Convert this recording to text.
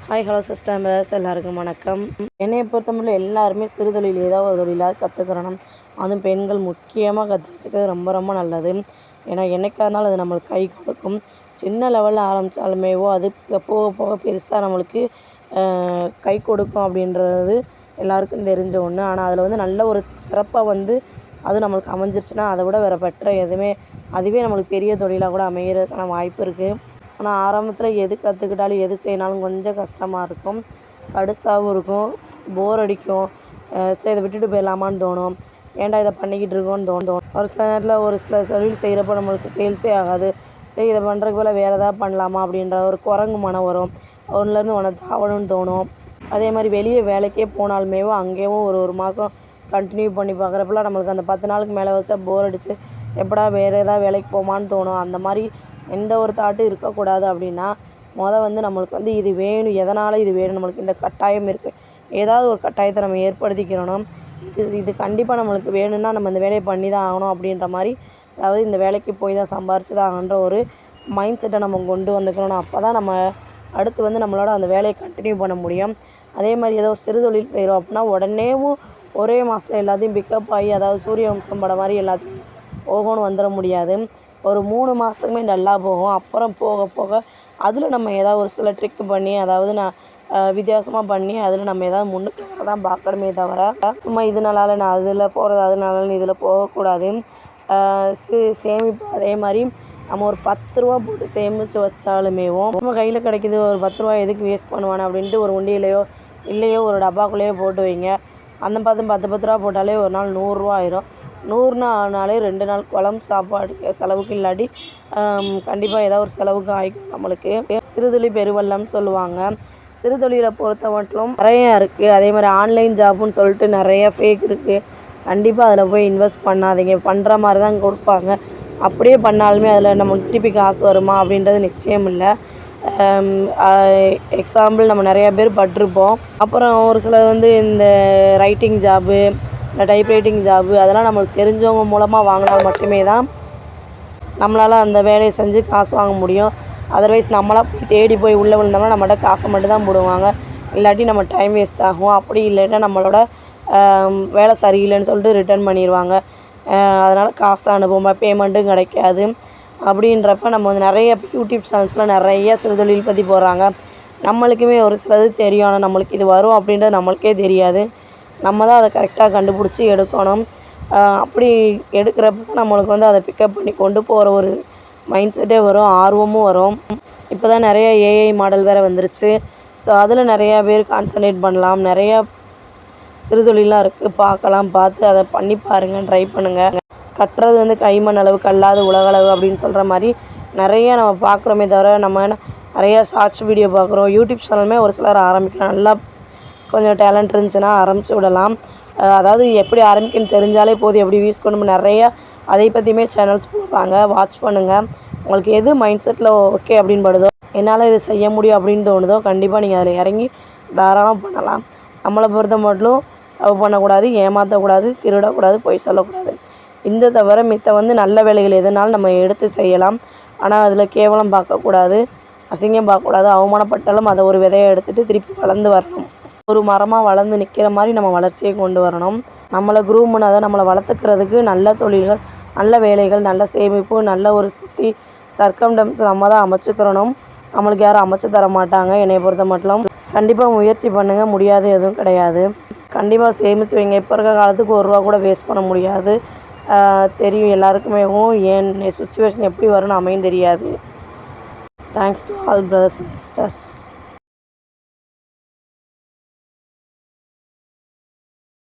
Hi hello sisters எல்லாருக்கும் வணக்கம். என்னையை பொறுத்தமட்டில் எல்லாருமே சிறு தொழில் ஏதாவது ஒரு தொழிலாக கற்றுக்கிறணும். அதுவும் பெண்கள் முக்கியமாக கற்று வச்சுக்கிறது ரொம்ப ரொம்ப நல்லது. ஏன்னா என்னைக்காக இருந்தாலும் அது நம்மளுக்கு கை கொடுக்கும். சின்ன லெவலில் ஆரம்பித்தாலுமேவோ அது போக போக பெருசாக நம்மளுக்கு கை கொடுக்கும் அப்படின்றது எல்லாருக்கும் தெரிஞ்ச ஒன்று. ஆனால் அதில் நல்ல ஒரு சிறப்பாக அது நம்மளுக்கு அமைஞ்சிருச்சுன்னா அதை விட வேறு பெட்டராக எதுவுமே அதுவே நம்மளுக்கு பெரிய தொழிலாக கூட அமைகிறதுக்கான வாய்ப்பு இருக்குது. ஆனால் ஆரம்பத்தில் எது கற்றுக்கிட்டாலும் எது செய்யினாலும் கொஞ்சம் கஷ்டமாக இருக்கும், கடுசாகவும் இருக்கும், போர் அடிக்கும். சரி இதை விட்டுட்டு போயிடலாமான்னு தோணும், ஏன்டா இதை பண்ணிக்கிட்டு இருக்கோன்னு தோணும். ஒரு சில நேரத்தில் ஒரு சில தொழில் செய்கிறப்போ நம்மளுக்கு சேல்ஸே ஆகாது. சரி இதை பண்ணுறதுக்கு போல் வேறு எதாவது பண்ணலாமா அப்படின்ற ஒரு குரங்கு மனம் வரும். ஒன்றுலேருந்து ஒன்று தாவணும்னு தோணும். அதே மாதிரி வெளியே வேலைக்கே போனாலுமே அங்கேயும் ஒரு மாதம் கண்டினியூ பண்ணி பார்க்குறப்பெல்லாம் நம்மளுக்கு அந்த 10 நாளுக்கு மேலே வச்சா போர் அடித்து எப்படா வேறு ஏதாவது வேலைக்கு போமான்னு தோணும். அந்த மாதிரி எந்த ஒரு தாட்டும் இருக்கக்கூடாது. அப்படின்னா நம்மளுக்கு இது வேணும், எதனால் இது வேணும், நம்மளுக்கு இந்த கட்டாயம் இருக்குது, ஏதாவது ஒரு கட்டாயத்தை நம்ம ஏற்படுத்திக்கிறணும். இது கண்டிப்பாக நம்மளுக்கு வேணும்னா நம்ம இந்த வேலையை பண்ணி தான் ஆகணும் அப்படின்ற மாதிரி, அதாவது இந்த வேலைக்கு போய் தான் சம்பாரிச்சு தான் ஆகணுன்ற ஒரு மைண்ட் செட்டை நம்ம கொண்டு வந்துக்கிறோம். அப்போ தான் நம்ம அடுத்து நம்மளோட அந்த வேலையை கண்டினியூ பண்ண முடியும். அதே மாதிரி ஏதோ ஒரு சிறு தொழில் செய்கிறோம் அப்படின்னா உடனேவும் ஒரே மாதத்தில் எல்லாத்தையும் பிக்கப் ஆகி, அதாவது சூரிய வம்சம் படம் மாதிரி எல்லாத்தையும் ஓகோன்னு வந்துட முடியாது. ஒரு 3 மாதத்துக்குமே நல்லா போகும். அப்புறம் போக போக அதில் நம்ம ஏதாவது ஒரு சில ட்ரிக் பண்ணி, அதாவது வித்தியாசமாக பண்ணி அதில் நம்ம ஏதாவது முன்னுக்கு வர தான் பார்க்கணுமே தவிர, சும்மா இதனால நான் அதில் போகிறது, அதனால இதில் போகக்கூடாது. சேமிப்பு அதே மாதிரி நம்ம ஒரு 10 ரூபா போட்டு சேமித்து வச்சாலுமேவும் நம்ம கையில் கிடைக்கிது, ஒரு 10 ரூபா எதுக்கு வேஸ்ட் பண்ணுவானே அப்படின்ட்டு ஒரு உண்டியிலையோ இல்லையோ ஒரு டப்பாக்குள்ளேயோ போட்டு வைங்க. அந்த 10 ரூபா போட்டாலே ஒரு நாள் 100 ரூபா ஆயிரும். 100 ஆனாலே 2 நாள் குழம்பு சாப்பாடு செலவுக்கு இல்லாட்டி கண்டிப்பாக ஏதாவது ஒரு செலவுக்கு ஆகிக்கும் நம்மளுக்கு. சிறுதொழில் பெருவெள்ளம்னு சொல்லுவாங்க. சிறுதொழிலை பொறுத்த மட்டும் நிறையா இருக்குது. அதே மாதிரி ஆன்லைன் ஜாப்புன்னு சொல்லிட்டு நிறைய ஃபேக் இருக்குது. கண்டிப்பாக அதில் போய் இன்வெஸ்ட் பண்ணாதீங்க. பண்ணுற மாதிரி தான் கொடுப்பாங்க. அப்படியே பண்ணாலுமே அதில் நமக்கு திருப்பி காசு வருமா அப்படின்றது நிச்சயம் இல்லை. எக்ஸாம்பிள் நம்ம நிறையா பேர் பட்டிருப்போம். அப்புறம் ஒரு சிலர் இந்த ரைட்டிங் ஜாபு, இந்த டைப்ரைட்டிங் ஜாபு அதெல்லாம் நம்மளுக்கு தெரிஞ்சவங்க மூலமாக வாங்கினால் மட்டுமே தான் நம்மளால் அந்த வேலையை செஞ்சு காசு வாங்க முடியும். அதர்வைஸ் நம்மளாக போய் தேடி போய் உள்ளே விழுந்தோம்னா நம்மகிட்ட காசை மட்டும் தான் போடுவாங்க. இல்லாட்டி நம்ம டைம் வேஸ்ட் ஆகும். அப்படி இல்லைன்னா நம்மளோட வேலை சரியில்லைன்னு சொல்லிட்டு ரிட்டர்ன் பண்ணிடுவாங்க. அதனால் காசு அனுப்பும், பேமெண்ட்டும் கிடைக்காது. அப்படின்றப்ப நம்ம நிறைய யூடியூப் சேனல்ஸில் நிறைய சிறுதொழில் பற்றி போடுறாங்க. நம்மளுக்குமே ஒரு சிலது தெரியும், ஆனால் நம்மளுக்கு இது வரும் அப்படின்றது நம்மளுக்கே தெரியாது. நம்ம தான் அதை கரெக்டாக கண்டுபிடிச்சி எடுக்கணும். அப்படி எடுக்கிறப்ப தான் நம்மளுக்கு அதை பிக்கப் பண்ணி கொண்டு போகிற ஒரு மைண்ட் செட்டே வரும், ஆர்வமும் வரும். இப்போ தான் நிறைய ஏஐ மாடல் வேறு வந்துருச்சு. ஸோ அதில் நிறையா பேர் கான்சன்ட்ரேட் பண்ணலாம். நிறையா சிறுதொழிலாம் இருக்குது, பார்த்து அதை பண்ணி பாருங்கள், ட்ரை பண்ணுங்கள். கட்டுறது கைமண் அளவு கல்லாது உலகளவு அப்படின்னு சொல்கிற மாதிரி நிறையா நம்ம பார்க்குறோமே தவிர, நம்ம நிறையா ஷார்ட்ஸ் வீடியோ பார்க்குறோம். யூடியூப் சேனலுமே ஒரு சிலர் ஆரம்பிக்கலாம், நல்லா கொஞ்சம் டேலண்ட் இருந்துச்சுன்னா ஆரம்பித்து விடலாம். அதாவது எப்படி ஆரம்பிக்கணும்னு தெரிஞ்சாலே போதும், எப்படி வியூஸ் கொண்டு நிறையா அதை பற்றியுமே சேனல்ஸ் போடுறாங்க, வாட்ச் பண்ணுங்கள். உங்களுக்கு எது மைண்ட் செட்டில் ஓகே அப்படின்னு படுதோ, என்னால் இது செய்ய முடியும் அப்படின்னு தோணுதோ கண்டிப்பாக நீங்கள் அதில் இறங்கி தாராளமாக பண்ணலாம். நம்மளை பொறுத்த மட்டும் லவ் பண்ணக்கூடாது, ஏமாற்றக்கூடாது, திருடக்கூடாது, பொய் சொல்லக்கூடாது. இந்த தவிர மித்த நல்ல வேலைகள் எதுனாலும் நம்ம எடுத்து செய்யலாம். ஆனால் அதில் கேவலம் பார்க்கக்கூடாது, அசிங்கம் பார்க்கக்கூடாது. அவமானப்பட்டாலும் அதை ஒரு விதையை எடுத்துகிட்டு திருப்பி வளர்ந்து வரணும். ஒரு மரமாக வளர்ந்து நிற்கிற மாதிரி நம்ம வளர்ச்சியை கொண்டு வரணும். நம்மளை க்ரூம் பண்ணாத நம்மளை வளர்த்துக்கிறதுக்கு நல்ல தொழில்கள், நல்ல வேலைகள், நல்ல சேமிப்பு, நல்ல ஒரு சுற்றி சர்க்கம்டன்ஸ் நம்ம தான் அமைச்சுக்கிறணும். நம்மளுக்கு யாரும் அமைச்சு தர மாட்டாங்க. என்னை பொறுத்த மட்டும் கண்டிப்பாக முயற்சி பண்ணுங்கள், முடியாது எதுவும் கிடையாது. கண்டிப்பாக சேமித்து வைங்க. இப்போ இருக்கிற காலத்துக்கு 1 ரூபா கூட வேஸ்ட் பண்ண முடியாது. தெரியும் எல்லாருக்குமே, ஏன் சுச்சுவேஷன் எப்படி வரும்னு அமையும் தெரியாது. Thanks to all brothers and sisters.